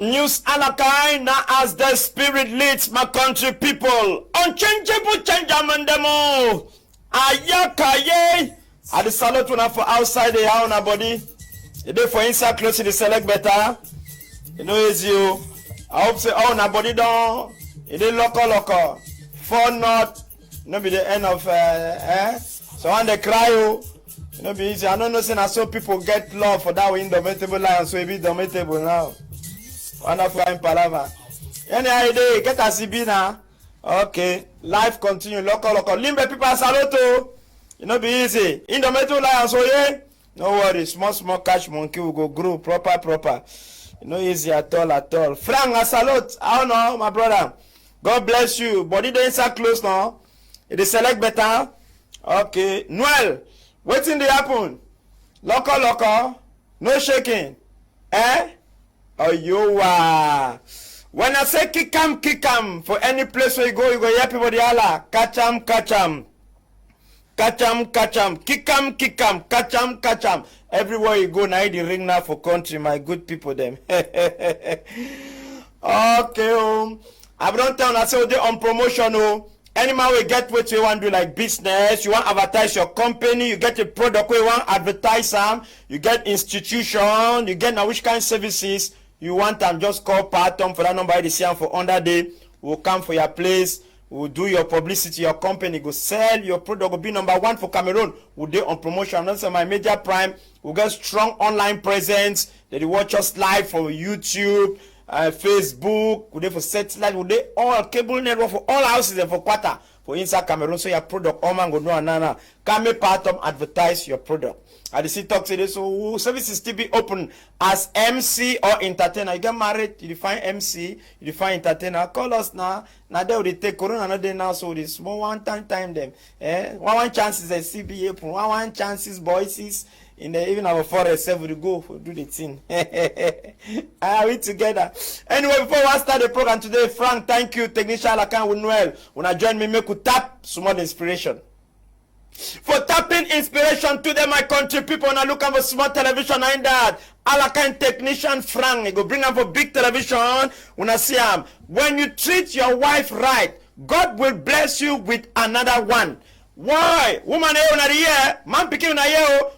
News Alakai, now as the Spirit leads my country people. Unchangeable change amendemo. Ayakaye. I the salute one for outside the house on body. You do for inside close to the select better. You know it's you. I hope say oh na body down. You do local. For not. No be the end of So when they cry you know be easy. I don't know say na so people get love for that indomitable lion, so it be indomitable now. Wonderful in Palava. Any idea? Get a CB now. Okay. Life continue. Local. Limbe people saluto. You know be easy. In the metal lion, so yeah. No worry. Small catch monkey will go grow proper. You know easy at all. Frank, a salute. I don't know, my brother. God bless you. Body the inside close now. It is select better. Okay. Noel. Waiting to happen. Local. No shaking. Oh, you are. When I say kick 'em, for any place where you go hear people the holla. Catch 'em. Kick 'em, catch 'em. Everywhere you go, now the ring now for country, my good people them. Okay, I don't tell I say they on promotion, Any man will get what you want to do like business, you want to advertise your company, you get a product where you want to advertise them, you get institution, you get now which kind of services you want them, just call Parton for that number they see for under day. We'll come for your place, we'll do your publicity, your company, go sell your product, will be number 1 for Cameroon. We'll do on promotion. That's my Media Prime. We'll get strong online presence. They watch us live from YouTube, Facebook, we'll do for satellite, we'll do all cable network for all houses and for quarter for inside Cameroon. So your product, all man go no nana. Come Parton advertise your product. I see talk today, so services still be open as MC or entertainer. You get married, you define MC, you define entertainer. Call us now. Now they will take Corona another day now, so this small one time them. One chances at CBA open, one chances voices in the even our forest self will go for do the thing. Are we together? Anyway, before I start the program today, Frank, thank you, technician Alakan with Noel. When I join me, make you tap some more inspiration. For tapping inspiration to them, my country people, now look at for smart television and that. Alakan technician Frank, he go bring them for big television. When I see him, when you treat your wife right, God will bless you with another one. Why? Woman, man picking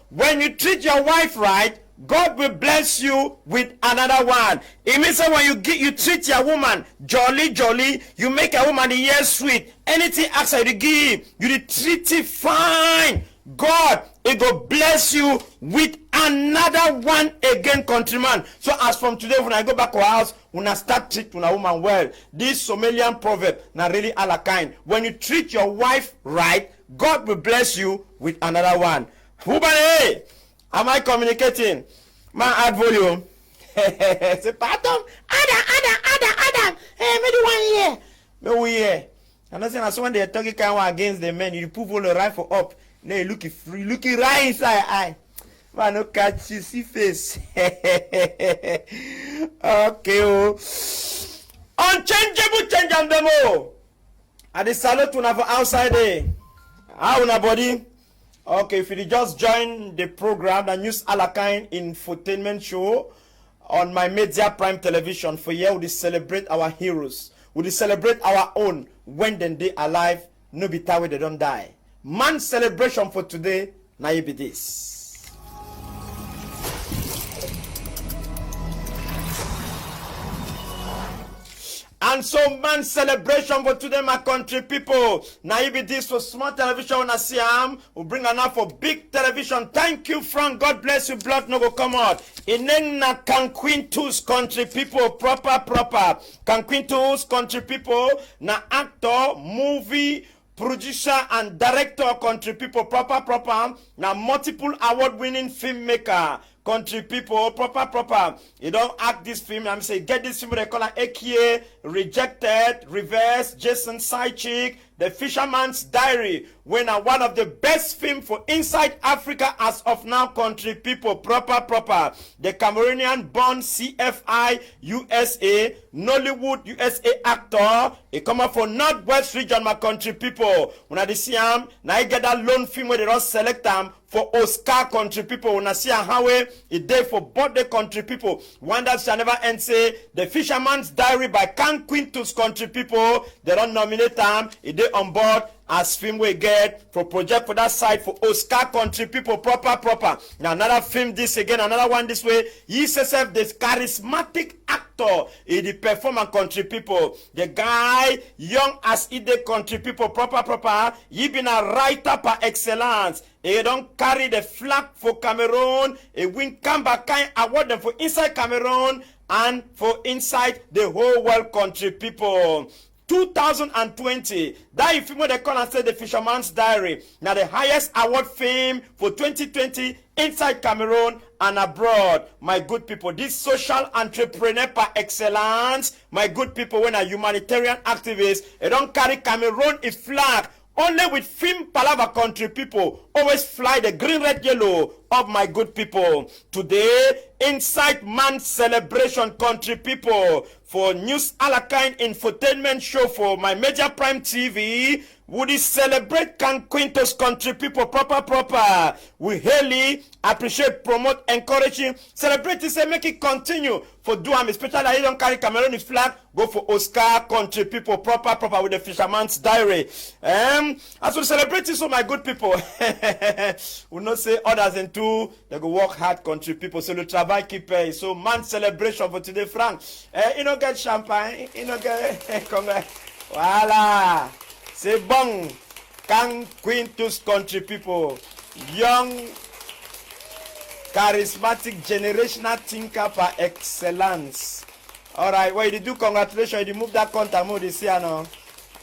when you treat your wife right, God will bless you with another one. It means that when you treat your woman jolly, you make a woman the year sweet. Anything outside you give, you treat it fine. God, it will bless you with another one again, countryman. So as from today, when I go back to our house, when I start treating a woman well, this Somalian proverb, now really Alakan. When you treat your wife right, God will bless you with another one. Hubane, am I communicating? Man, add volume. Say, pardon, Adam. Hey, me do one here. No, we here. I'm not saying that's when they're talking kind of against the men. You put all the rifle up. Now you looking right inside eye. Man, no catch you see face. Okay, unchangeable change and demo. And the salute to have outside there. How on body? Okay, if you just join the program, the News Alakan infotainment show on my Media Prime television for here, we celebrate our heroes. We celebrate our own when they alive, no be time they don't die. Man celebration for today, now you be this. And so man celebration for today, my country people. Now you be this for small television when I see we bring enough for big television. Thank you, Frank. God bless you. Blood no go come out. Inena Canquintus country people. Proper. Canquintus country people. Na actor, movie, producer and director country people. Proper. Na multiple award winning filmmaker. Country people, proper. You don't act this film. I'm saying, get this film. They call it AKA, Rejected, Reverse, Jason Side Chick, The Fisherman's Diary, when one of the best film for inside Africa as of now, country people, proper. The Cameroonian born CFI USA, Nollywood USA actor, he come up for Northwest region, my country people. When I see him, now I get that loan film where they don't select them for Oscar country people. When I see how it day for both the country people. One that shall never end say The Fisherman's Diary by Can Quintus country people. They don't nominate them. It day on board as film we get for project for that side for Oscar country people proper. Now another film this again, another one this way. He says this charismatic actor in the performer country people. The guy young as he the country people proper. He been a writer par excellence. He don't carry the flag for Cameroon. He win Kambakain award them for inside Cameroon and for inside the whole world country people. 2020, that film they call and say The Fisherman's Diary. Now the highest award fame for 2020 inside Cameroon and abroad. My good people, this social entrepreneur par excellence, my good people, when a humanitarian activist, they don't carry Cameroon a flag. Only with film Palava country people always fly the green, red, yellow of my good people. Today, Inside Man Celebration country people for news Alakine infotainment show for my major prime TV. Would he celebrate Can Quintus country people proper? We highly appreciate, promote, encouraging, celebrate it, say make it continue for do am especially that he don't carry Cameroon flag, go for Oscar country people proper with The Fisherman's Diary. As we celebrate it, so my good people, we not say others and two, they go work hard country people, so the travail keep pay. So man celebration for today, Frank. You don't get champagne, you don't get voila. C'est bon. Can Quintus country people, young, charismatic, generational thinker par excellence. All right, well, you do congratulations. You move that contact mode, you see, I know.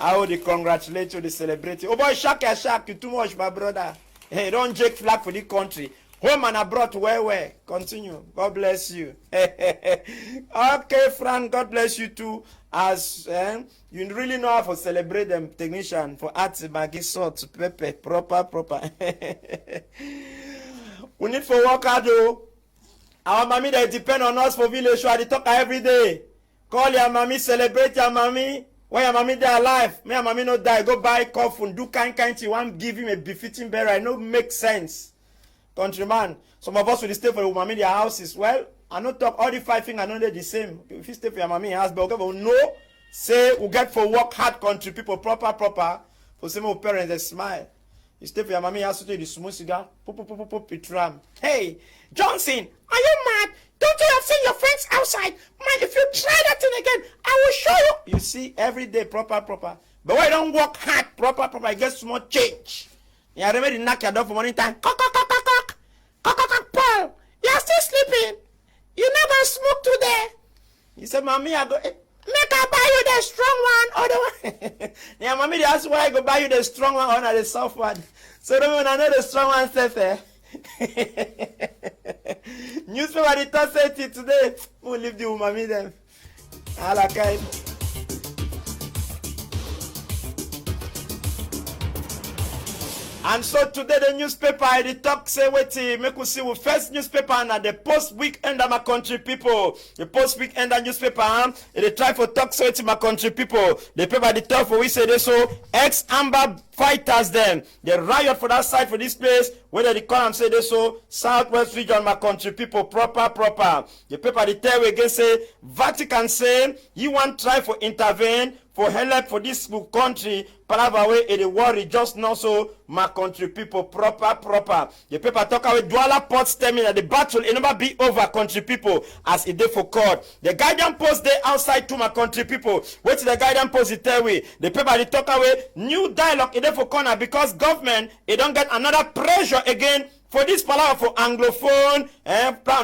I would congratulate you, the celebrity. Oh boy, shark, you too much, my brother. Hey, don't take flag for the country. Home and abroad, where? Continue. God bless you. Okay, Frank, God bless you too. As you really know how to celebrate them, technician, for arts, maggi, salt, pepper, proper. We need for work hard though. Our mommy, they depend on us for village show. They talk every day. Call your mommy, celebrate your mommy. When your mommy die alive, me and mommy no die. Go buy coffin, do kind you want give him a befitting burial. It no make sense. Countryman, some of us will stay for your mommy their houses. Well, I not talk all the 5 things. I know they're the same. If you stay for your mommy house, but okay, no, say we get for work hard country people proper. For some of parents they smile. You stay for your mommy house to the smooth cigar, pop, it ram. Hey, Johnson, are you mad? Don't you have seen your friends outside? Man, if you try that thing again, I will show you. You see, every day proper. But when you don't work hard proper, I get small change. You already knock your door for morning time. Cock, Paul, you're still sleeping. You never smoke today. He said, Mommy, I go, make I buy you the strong one. Or the one. Yeah, Mommy, that's why I go buy you the strong one or the soft one. So then when I know the strong one says, newspaper, the thought said it today. We'll leave the Mommy then. I like it. And so today the newspaper, the talk say wait make we see we first newspaper and the Post Weekender my country people. The Post Weekender newspaper, they try for talk say my country people. The paper the talk for we say they so ex-Amber fighters them. They riot for that side for this place. Whether they call and say they so Southwest region my country people proper. The paper the tell we again say Vatican say you want try for intervene for help for this country, Palava way the worry just now so my country people proper. The paper talk about Douala Ports telling that the battle will never be over country people as it did for court. The guidance post there outside to my country people. Wait till the guidance post it tell we. The paper they talk away new dialogue it there for corner because government it don't get another pressure again for this palaver for Anglophone,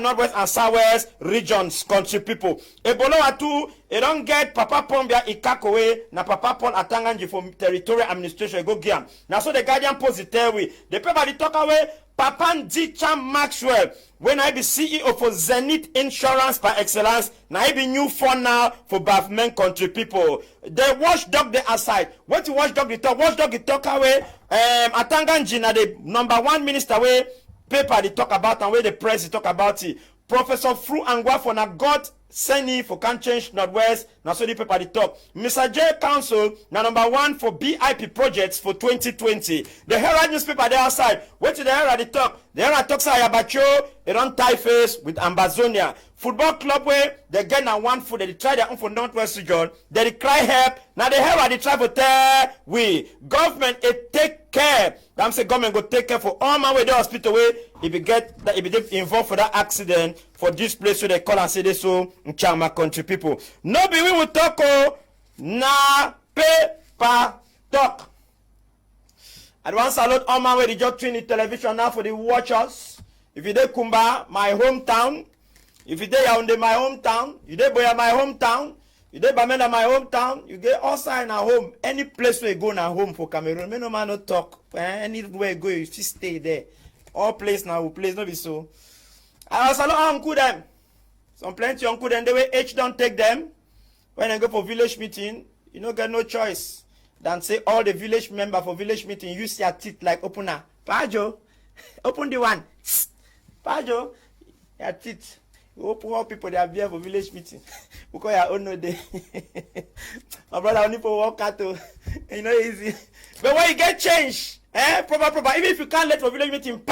Northwest and Southwest regions, country people. Ebola watu, they don't get Papa Pombia Ikakowe, na Papa Paul Atanganji for territorial administration, go giam. Now so the Guardian post it tell we, the paper they talk away, Papa Ndicha Maxwell, when I be CEO for Zenith Insurance par excellence, now I be new fund now for Bafman country people. The watchdog they aside. What the watchdog they talk? Watchdog they talk away. Atanganji na the #1 minister way paper they talk about and where the press they talk about it. Professor Fru Angwa for na God Seni for can change Northwest, now so the paper the talk. Mr. J Council, now #1 for BIP projects for 2020. The Herald newspaper there outside. What to the Herald the talk? The Herald talks Ayabacho, they don't tie face with Ambazonia. Football club where they get now one foot, they try their own for Northwest region, they cry help. Now the Herald they try for tell we government it take care. I'm say government go take care for all my way the hospital way if you get that if you involved for that accident for this place so they call and say this so Chama country people. No be we will talk na paper talk. I want to salute all my way the job Trinity television now for the watchers. If you dey Kumba, my hometown. If you dey Yaoundé, my hometown. You dey Boya, my hometown. You dey Bamenda, my hometown. You get outside na home. Any place where you go na home for Cameroon. Me no man no talk. Anywhere you go, you still stay there. All place now will place, no be so. I salute uncle them. Some plenty uncle them, the way H don't take them. When I go for village meeting, you don't get no choice than say all the village member for village meeting use your teeth like opener. Pajo, open the one. Pajo, your teeth. You open all people that are here for village meeting. Because you own no day. My brother only for walk out to, you know, easy. But when you get change, proper. Even if you can't let for village meeting,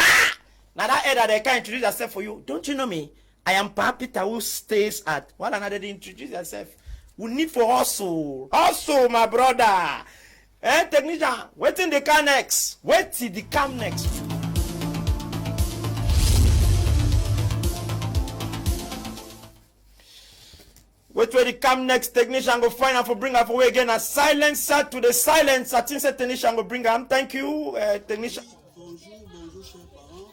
now that head that they can introduce yourself for you. Don't you know me? I am Pa Peter who stays at. While another they introduce yourself. We need for hustle. Hustle, my brother. Technician, wait till the car next. Wait till the come next. Wait till the come next. Technician go find out for bring up away again. A silencer to the silencer. Since the technician go bring up. Thank you, technician. Bonjour, chers parents.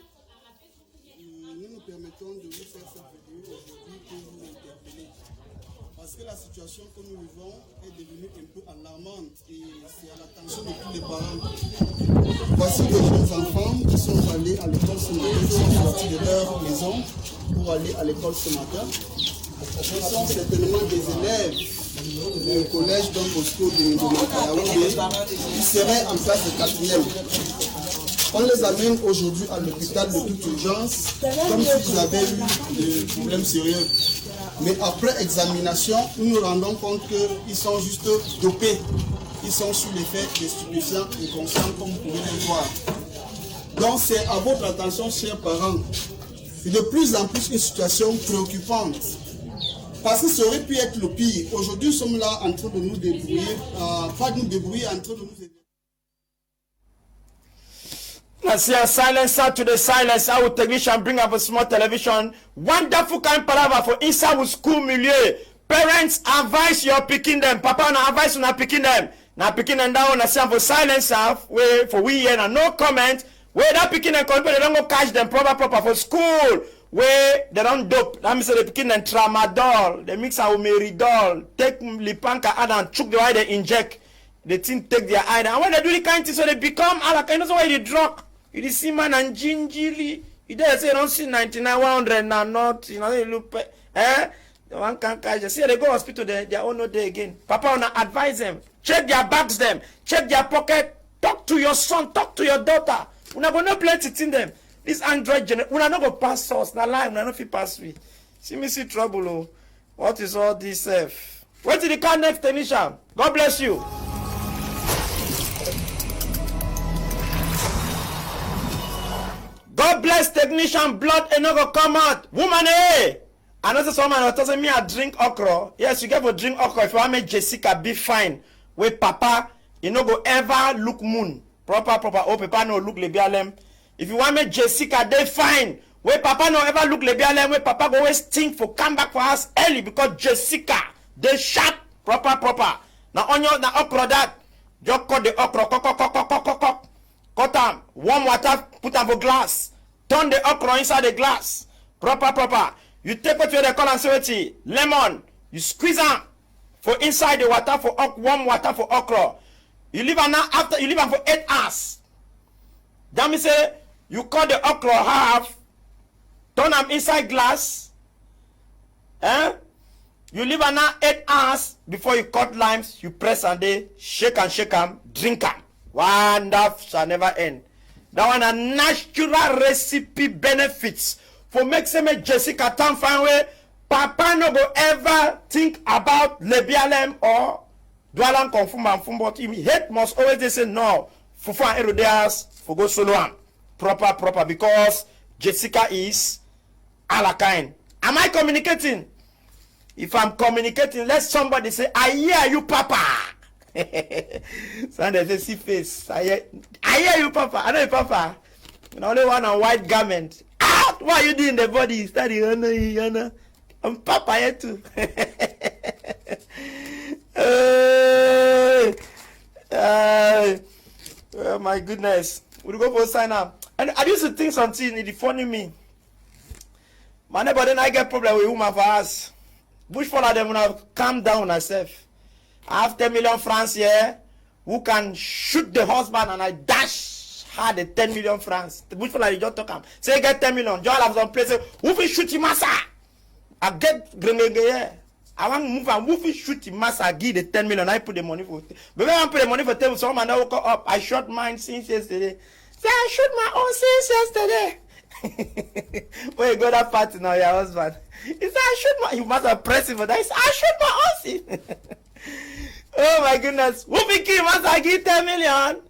Nous nous permettons de vous faire cette vidéo aujourd'hui pour vous interpeller. Parce que la situation que nous vivons est devenue un peu alarmante et c'est à l'attention de tous les parents. Voici des jeunes enfants qui sont allés à l'école ce matin, qui sont sortis de leur maison pour aller à l'école ce matin. Ce sont certainement des élèves du collège Don Bosco de Yaoundé qui seraient en classe de 4e. On les amène aujourd'hui à l'hôpital de toute urgence, comme s'ils avaient eu des problèmes sérieux. Mais après examination, nous nous rendons compte qu'ils sont juste dopés. Ils sont sous l'effet des stupéfiants et conscients, comme vous pouvez le voir. Donc c'est à votre attention, chers parents, de plus en plus une situation préoccupante. Parce que ça aurait pu être le pire. Aujourd'hui, nous sommes là en train de nous débrouiller, pas de nous débrouiller, en train de nous aider. Let's see a silencer to the silence. Our technician bring up a small television. Wonderful kind palaver for inside with school milieu. Parents advise your picking them. Papa na advise na picking them. Now picking them down na say for silencer. Wait for we here and no comment. Where that picking them come, they don't go catch them proper for school. Where they don't dope. That means they picking them tramadol. They mix our meridol. Take lipanka and choke the way they inject. The thing take their eye. And when they do the kind of thing, so they become alaka. You know why they drunk. You see man and gingerly. You dare say don't see 99, 100 now not. You know they look. The one can't catch. See they go hospital. They own no day again. Papa wanna advise them. Check their bags them. Check their pocket. Talk to your son. Talk to your daughter. We're not gonna play it in them. This Android generation, we're not going to pass us. Now lie, we're not going to pass me. See me see trouble, oh. What is all this, Wait till the car next, technician. God bless you. God bless technician, blood ain't not going to come out. Woman, hey! I know someone was telling me I drink okra. Yes, you get to drink okra. If you want to make Jessica be fine. With Papa, you no go ever look moon. Proper. Oh, Papa no look lebialem. If you want me Jessica, they fine. Where Papa no ever look lebialem, where Papa go always think for come back for us early because Jessica, they shot proper. Now on your okra that, just cut the okra, cut them, warm water, put them for glass, turn the okra inside the glass. Proper. You take what they call and say lemon. You squeeze them for inside the water for warm water for okra. You leave them after you leave them for 8 hours. That means say you cut the okra half, turn them inside glass. You leave them 8 hours before you cut limes. You press and they shake them, drink them. One that shall never end. That one a natural recipe benefits for make some Jessica Tan find way. Papa no go ever think about lebialem or dwalan confirm and fum, but him hate must always they say no. Fufu and Herodias for go solo am. Proper because Jessica is Alakain. Am I communicating? If I'm communicating, let somebody say, I hear you, Papa. Sunday say, see face. I hear you, Papa. I know you, Papa. You only one on white garment. Ah, what are you doing in the body? Study, I'm Papa here too. Oh my goodness. We'll go for sign up. And I used to think something, it's funny me. My neighbor then I get problem with woman for us. Bush follow them when I calm down myself. I have 10 million francs here. Who can shoot the husband and I dash her the 10 million francs. The bush follow just talk him. Say get 10 million. Just have some place. Who will shoot him massa? I get here. I want to move and who will shoot him massa? Give the 10 million. I put the money for. But when I put the money for table, someone I woke up. I shot mine since yesterday. Say I shoot my own since yesterday. When you go that party now, your husband. He said, I shoot my. You must have pressed him for that. He said, I shoot my own sin. Oh my goodness. Who became must I give 10 million?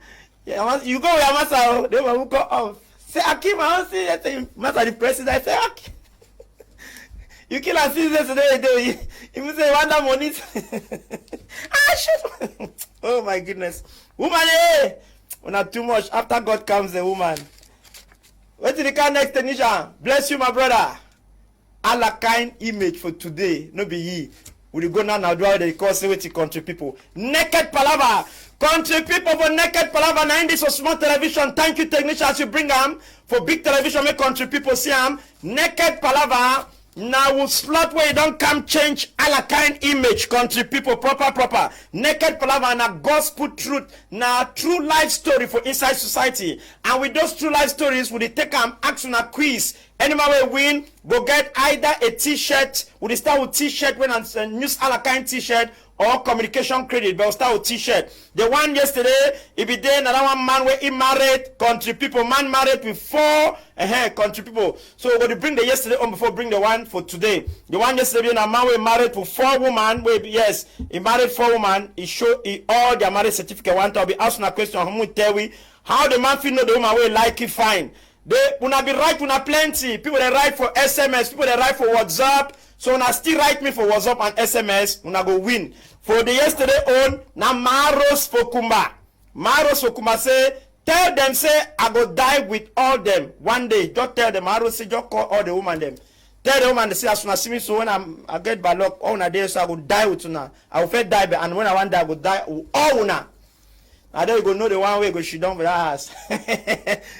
Yeah, you go with your master. They will go off. Say, I keep my own sin. I say, master the president. I say, okay. You kill a sin yesterday. You will say, want that money? I shoot. Oh my goodness. Woman, hey. Not too much. After God comes the woman. Wait till the car next Tanisha. Bless you, my brother. Alakain image for today. No be ye. We go now do how they call say with country people. Naked Palava. Country people for Naked Palava. Now in this was small television. Thank you, technicians. You bring them for big television. Make country people see them. Naked Palava. Now we'll slot where you don't come change Alakain image. Country people proper. Naked Palava na gospel truth. Now true life story for inside society. And with those true life stories, we take them action a quiz. Anyone will win, go get either a t-shirt. We start with t-shirt when I use Alakain t-shirt or communication credit, but we'll start with t-shirt. The one yesterday, if he did another one man where he married, country people, man married with 4 country people. So we're going to bring the yesterday on before bring the one for today. The one yesterday, a man where married to 4 women. Where yes, he married 4 women. He showed all their marriage certificate. One time, be asking a question, how the man feel know the woman will like it fine. They wanna be right, wanna plenty. People they write for SMS, people they write for WhatsApp. So wanna still write me for WhatsApp and SMS, wanna go win. For the yesterday on, na Maros for Kumba. Maros for Kumba say, tell them say I go die with all them. One day, just tell them, Maros say just call all the women them. Tell the woman they say as soon as see me, so when I get bad luck, all una day, so I go die with una. I will first die, and when I want die, I go die with all una. I don't go know the one way go she down for that ass.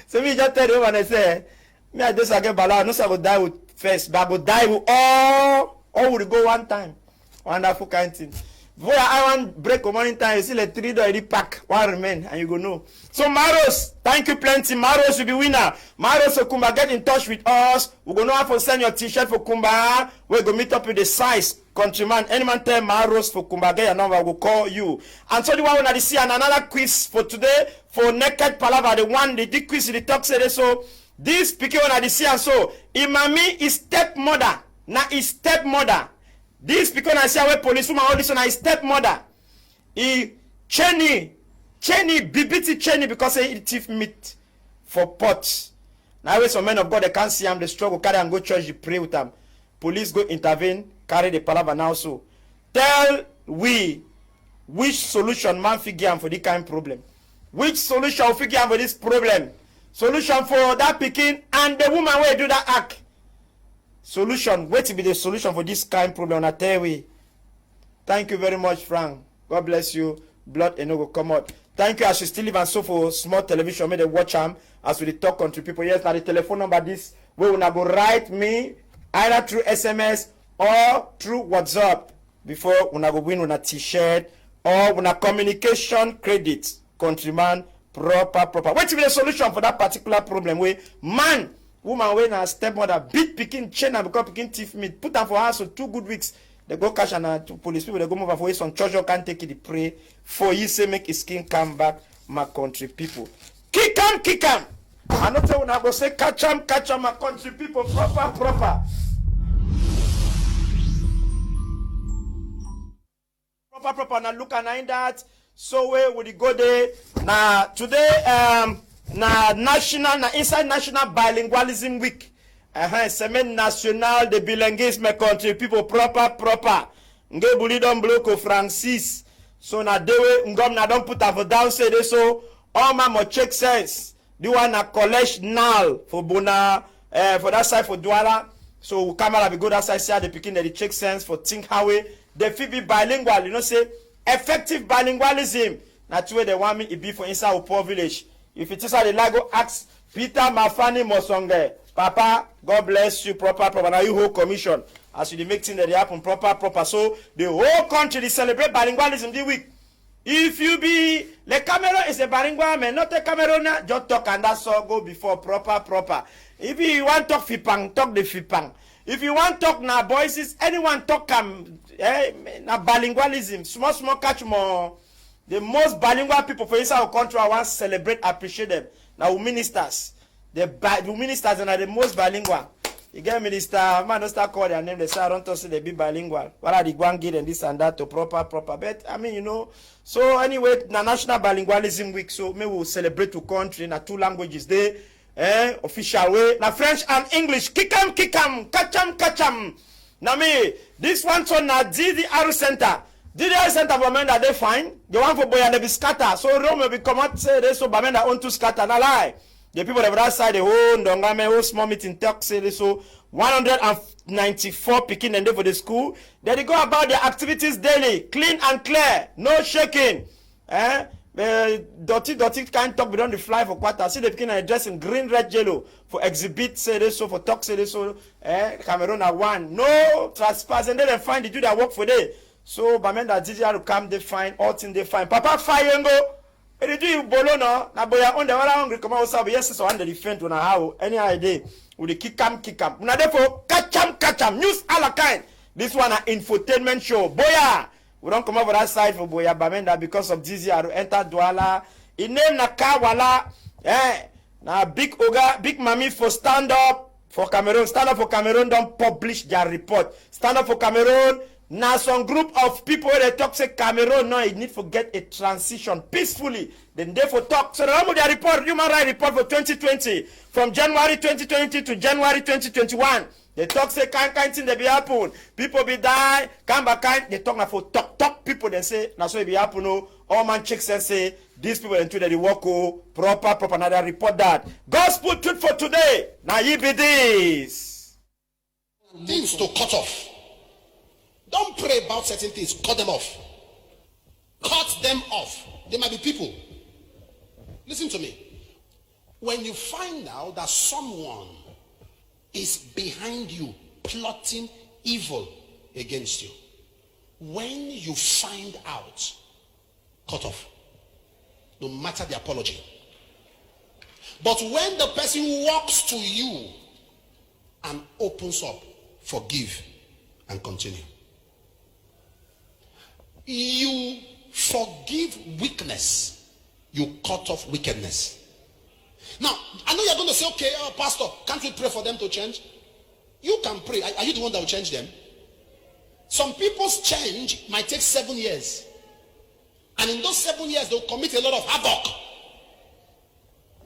So me just tell the woman they say, me I just get bala, no so I go die with first, but I go die with all will go one time. Wonderful kind thing. Before I want break of morning time, you see like 3 door already pack, one remain, and you go know. So Maros, thank you plenty. Maros will be winner. Maros for Kumba, get in touch with us. We're gonna have to send your t-shirt for Kumba. We're gonna meet up with the size. Countryman, any man tell Maros for Kumba, get your number, we'll call you. And so the one when I see another quiz for today for Naked Palava, the one the quiz in the talk said so. This speaking when I see and so Imami is stepmother. Now is stepmother. This because I see where police woman all this one is stepmother. Chenny bibiti Chenny because he eat thief meat for pot. Now when some men of God they can't see him, they struggle, carry and go church, they pray with them. Police go intervene, carry the palava now so. Tell we which solution man figure for this kind of problem. Which solution will figure for this problem? Solution for that picking and the woman where do that act. Solution, wait to be the solution for this kind of problem. I tell you. Thank you very much, Frank. God bless you. Blood and no go come out. Thank you. I should still live and so for small television. May they watch them as we talk country people. Yes, now the telephone number this way una go write me either through SMS or through WhatsApp before una go win una t-shirt or una communication credit. Countryman proper. What is the solution for that particular problem? Where man, woman, when a stepmother beat picking chain and become picking thief meat, put them for house for 2 good weeks. They go cash and police people they go move for you. Some church can't take it. They pray for you say make his skin come back. My country people, kick 'em. I not say when I go say catch 'em, my country people proper. Now look at that. So where would you go there? Now today inside National Bilingualism Week. Semaine nationale de bilinguisme, my country people proper. Nge buli don bloko Francis. So na dewe ngom na don put have down say this so all my mo check sense. The one na college now for Bona for that side for Douala. So camera we go that side see the picking the check sense for think how we they fit be bilingual. You know say effective bilingualism. That's where they want me to be for inside our poor village. If it is how they like go ask Peter Mafani Mosonge. Papa, God bless you proper. Now you whole commission as you make things that they happen proper. So the whole country they celebrate bilingualism this week. If you be the Cameroon is a bilingual man, not a Cameroon, just talk and that's all go before proper. If you want talk Fipang, talk the Fipang. If you want talk na voices, anyone talk na bilingualism. Small catch more. The most bilingual people for inside our country I want to celebrate, appreciate them. Now ministers. The ministers are the most bilingual. You get minister, man don't start call their name, they say I don't say they be bilingual. What are the one get and this and that to proper. But I mean, you know. So anyway, the National Bilingualism Week, so we will celebrate to country na 2 languages there. Official way. Na French and English. Kick 'em, catch 'em. Now me, this one so na DDR Center. DDR Center for men that they find. The one for boy and they be scatter. So Rome will be come out say they so men that own to scatter. Na lie. The people that were outside the whole Ndongame, whole small meeting talk say so 194 picking and day for the school. Then they go about their activities daily, clean and clear, no shaking. Dirty can't talk beyond the fly for quarter. See the picking and dress in green, red, yellow for exhibit say this so for talk say this so. Cameroon are one, no trespass and then they find the do that work for day. So Bamen that DJR to come they find all things they find. Papa fire go. They do bolo no na boya on the wala hungry come out so yes so on the defend on how any idea with the kick 'em una therefore catch 'em news all kind. This one an infotainment show boya we don't come over that side for boya Bamenda because of DZR enter Douala in name na Kawala na big mami for stand up for Cameroon don't publish their report. Stand up for Cameroon. Now some group of people they talk say Cameroon no it need to get a transition peacefully. Then they for talk. So the their report, human rights report for 2020 from January 2020 to January 2021. They talk say kind thing they be happen. People be die, come back kind. They talk now for talk people. They say now so it be happen. No, all man checks and say these people into the work proper. Now they report that gospel truth for today. Now ye be this things to cut off. Don't pray about certain things. Cut them off. Cut them off. They might be people. Listen to me. When you find out that someone is behind you, plotting evil against you, when you find out, cut off. No matter the apology. But when the person walks to you and opens up, forgive and continue. You forgive weakness, you cut off wickedness. Now, I know you're going to say, okay, pastor, can't we pray for them to change? You can pray. Are you the one that will change them? Some people's change might take 7 years. And in those 7 years, they'll commit a lot of havoc.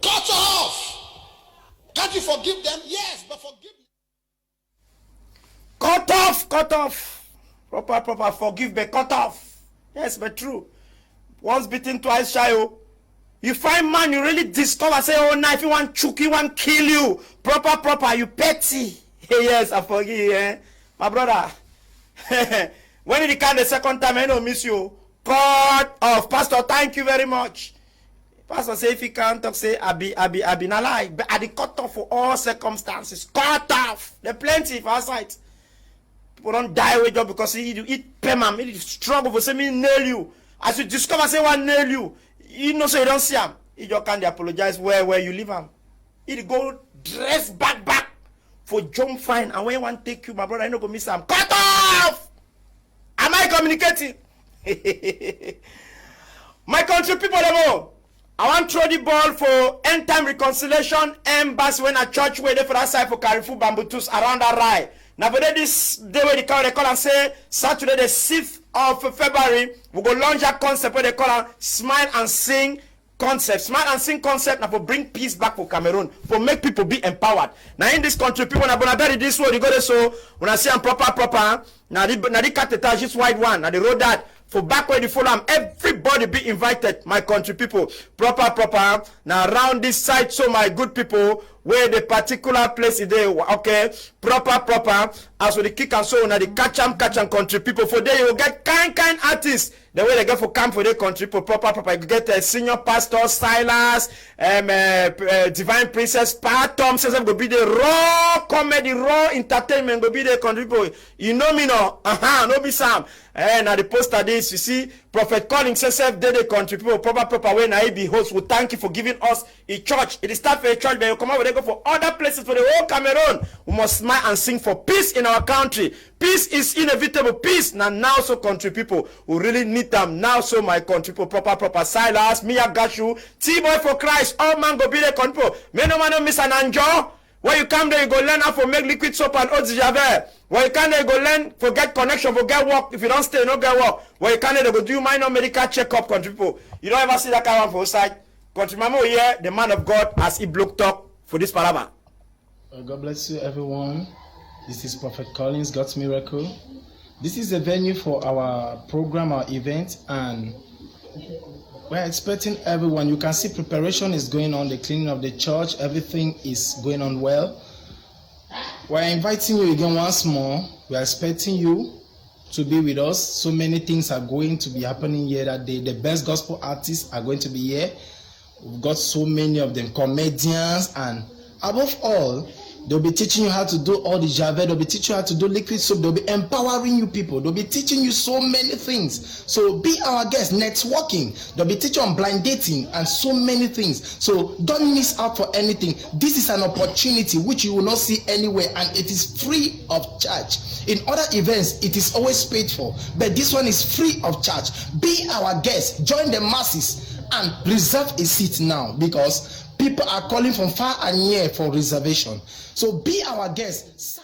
Cut off. Can't you forgive them? Yes, but forgive me. Cut off. Proper, forgive, but cut off. Yes, but true. Once bitten, twice shy. You find man, you really discover, say, oh, now if you want choke, you want kill you. Proper, you petty. Yes, I forgive, my brother. When it come the second time, I don't miss you. Cut off. Pastor, thank you very much. Pastor say if he can't talk, say I be not lie. But at the cut off for all circumstances. Cut off. There plenty for outside. People don't die with job because you eat payment, you struggle for say me nail you. As you discover say one nail you, you know so you don't see him. You just can't apologize where you live him. He go dress back for jump fine, and when you want to take you, my brother, I know go miss him. Cut off! Am I communicating? My country people, I want to throw the ball for end time reconciliation embassy when a church waiting for that side for Carrefour Bambutus around that right. Now, but this day where they call and say Saturday the 6th of February, we go launch a concept where they call Smile and Sing concept. Smile and Sing concept now for bring peace back for Cameroon, for make people be empowered. Now in this country, people na bury this way, you go there so when I see them proper. Now the catheter just wide one. Now the road that for back where the follow everybody be invited, my country people. Proper. Now around this side, so my good people, where the particular place is there, okay, proper. As for the kick and so now the catch 'em country people. For there you will get kind artists. The way they get for camp for their country people, proper. You get a senior pastor, Silas, Divine Princess, Pa Tom says go be the raw comedy, raw entertainment, go be the country people. You know me no? No be Sam. Now the poster this, you see, Prophet Collins says the country people, proper way now he be host. We thank you for giving us a church. It is start for a church, but you come out with go for other places for the whole Cameroon. We must smile and sing for peace in our country. Peace is inevitable. Peace now so country people who really need them now. So my country people proper. Silas, Mia Gashu, T-Boy for Christ. All man go be the country people. Men no man no miss an anjo. When you come there, you go learn how to make liquid soap and eau de javel. When you come there, you go learn for get connection, for get work. If you don't stay, you don't get work. When you come there, they go do minor medical checkup, country people. You don't ever see that kind of for outside. Country mama here, the man of God, as he block talk for this paraba. God bless you, everyone. This is Prophet Collins, God's Miracle. This is the venue for our program, our event, and we're expecting everyone. You can see preparation is going on, the cleaning of the church, everything is going on well. We're inviting you again once more. We're expecting you to be with us. So many things are going to be happening here that day. The best gospel artists are going to be here. We've got so many of them, comedians, and above all, they'll be teaching you how to do all the javel. They'll be teaching you how to do liquid soap. They'll be empowering you people. They'll be teaching you so many things. So be our guest. Networking. They'll be teaching on blind dating and so many things. So don't miss out for anything. This is an opportunity which you will not see anywhere, and it is free of charge. In other events, it is always paid for, but this one is free of charge. Be our guest. Join the masses and reserve a seat now, because people are calling from far and near for reservation. So be our guest.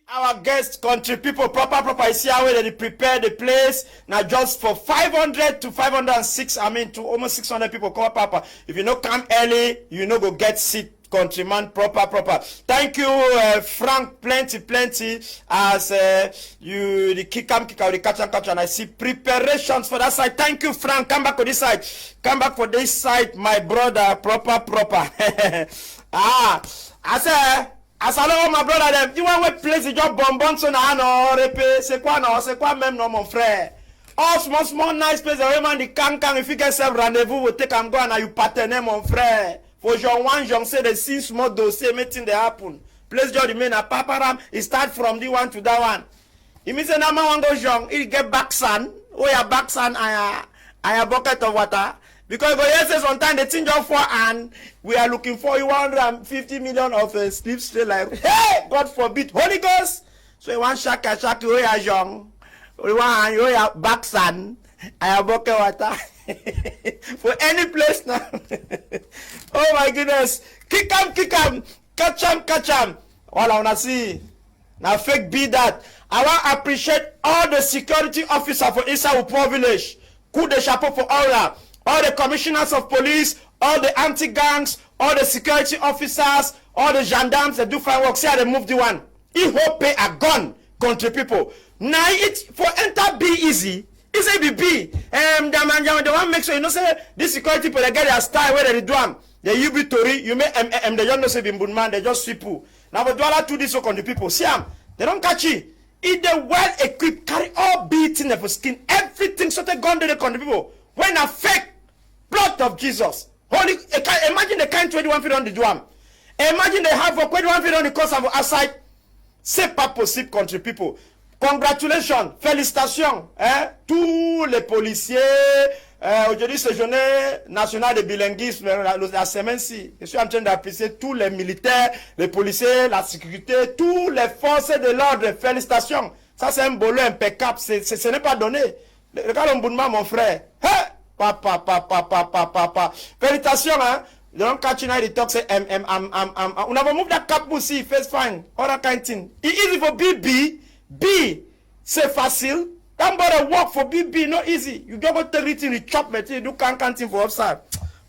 Our guest country people proper. You see how they prepare the place now just for 500 to 506. To almost 600 people come papa. If you no come early, you no go get seat. Countryman proper. Thank you, Frank. Plenty. As you the kick out the catch, and I see preparations for that side. Thank you, Frank. Come back for this side. Come for this side, my brother. Proper. As I know my brother them. You want to place the job bonbon so na no repe. C'est quoi même non mon frère. All small nice place. The man the can if you get some rendezvous, we take and go and you partenaire mon frère. For Jean 1, Jean say the 6 small dossier meeting they happen. Place just remain a paparam. It start from the one to that one. It means that man one go Jean. He get back sun. Oh yeah, back sun. I a bucket of water. Because yes, sometimes the thing just for and we are looking for 150 million of sleep straight like hey, God forbid, Holy Ghost. So you want shaka oh yeah Jean. You want oh yeah back sun. I a bucket water. For any place now. Oh my goodness. Kick 'em. Catch 'em. All I wanna see. Now fake be that. I want to appreciate all the security officers for Issaopo village. Coup de chapeau for all the commissioners of police, all the anti-gangs, all the security officers, all the gendarmes that do fine work. See how they move the one. He hope pay a gun, country people. Now it for enter be easy. It's a BB. The one make sure you know say this security people they get their style where they do them. The UB Tori, you may they don't know say Bimbunman, they just sweep you. Now but do all to this work on the people. See them, they don't catch it. If they well equipped, carry all beating for skin, everything so they gun to the country people. When a fake, Blood of Jesus. Imagine the kind 21 feet on the drum. Imagine the half of 21 feet on the course of outside. C'est pas possible, country people. Congratulations, félicitations, hein, tous les policiers. Aujourd'hui, c'est journée nationale de bilinguisme, la semaine-ci. Je suis en train d'apprécier tous les militaires, les policiers, la sécurité, tous les forces de l'ordre. Félicitations. Ça, c'est un boulot impeccable. Ce n'est pas donné. Regarde l'emboulement, mon frère. Hein? Papa. Félicitations, hein. Don't catch you now the talk say when I move that cap see face fine. All that kind of thing. It's easy for BB. B c'est facile. Don't bother work for BB, not easy. You don't go take it in the chop material, you do can't thing for upside.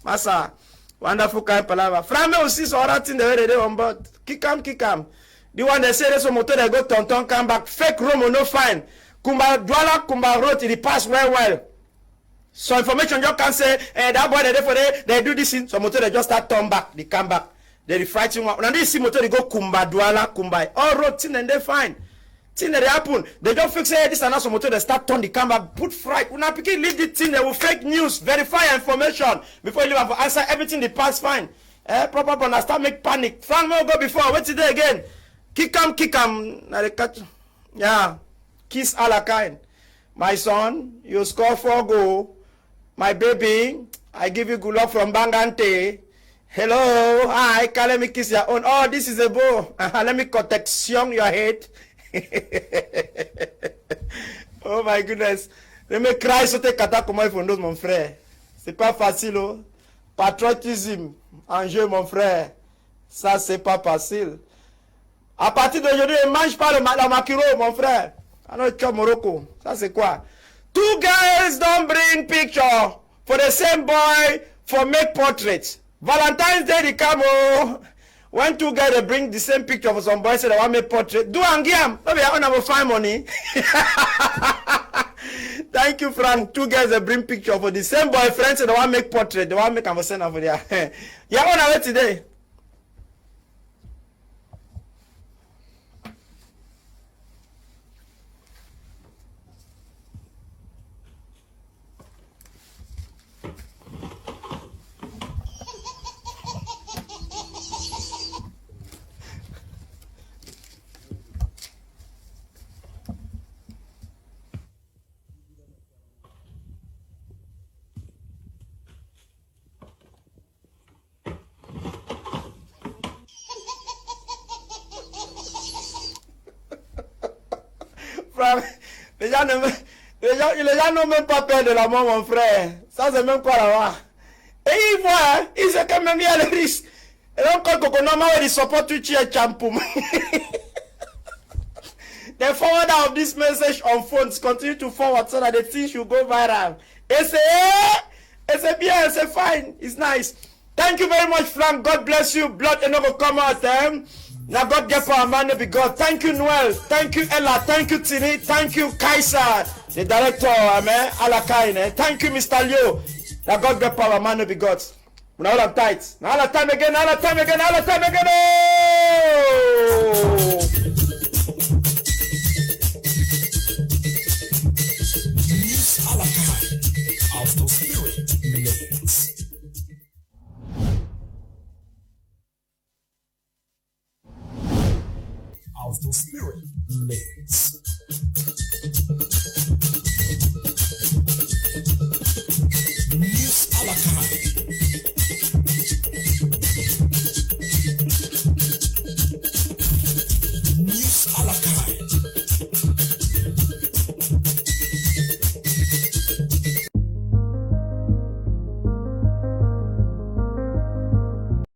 Massa. Wonderful kind of palaver. Frame aussi so all that thing the way they on board. Kick am. The one they say there's a motor they go tonton come back. Fake Romo no fine. Kumba Dwala, Kumba wrote it pass well. So information you can say, that boy they do this thing. So motor they just start turn back, they come back. They frighten one. Now they see motor they go Kumba Dwala, Kumba. All road thing and they fine. Thing that they happen. They don't fix this and also motor they start turn the come back, put fright. When I begin leave the thing, they will fake news, verify information before you leave for answer everything they pass fine. Proper and start make panic. Frank will go before. Wait today again. Kick 'em. Now they catch. Yeah. Kiss all a kind. My son, you score 4 goals. My baby, I give you good luck from Bangante. Hello, hi, let me kiss your own. Oh, this is a bow. Let me protection your head. Oh my goodness. Let me cry so te kata comment il faut nous, mon frère. C'est pas facile, oh. Patriotisme, enjeu, mon frère. Ça, c'est pas facile. À partir d'aujourd'hui, ne mange pas la maquiro, mon frère. Alors, tu Morocco. Ça, c'est quoi? 2 girls don't bring picture for the same boy for make portraits. Valentine's Day they come when 2 guys they bring the same picture for some boy say they want make portrait. Do and give them. Maybe I want to find money. Thank you, Frank. 2 guys they bring picture for the same boyfriend say they want make portrait. They want make a send for there. You on our way today. Les gens n'ont même pas peur de la mort, mon frère. Ça, c'est même quoi là-bas. Et ils voient, hein, ils savent quand même bien le risque. Et donc, quand on a ils supportent tout le champoum. The forwarder of this message on phones continue to forward so that the thing should go viral. Et c'est bien, c'est fine, it's nice. Thank you very much, Frank. God bless you. Blood and go come out. Now God get power, man, be God. Thank you, Noel. Thank you, Ella. Thank you, Tini. Thank you, Kaiser, the director, Alakaine. Thank you, Mr. Leo. Now God get power, man, be God. Now all I'm tight. Now all the time again. Oh! News Alakaine, of the Spirit Minutes. Of the Spirit Minutes.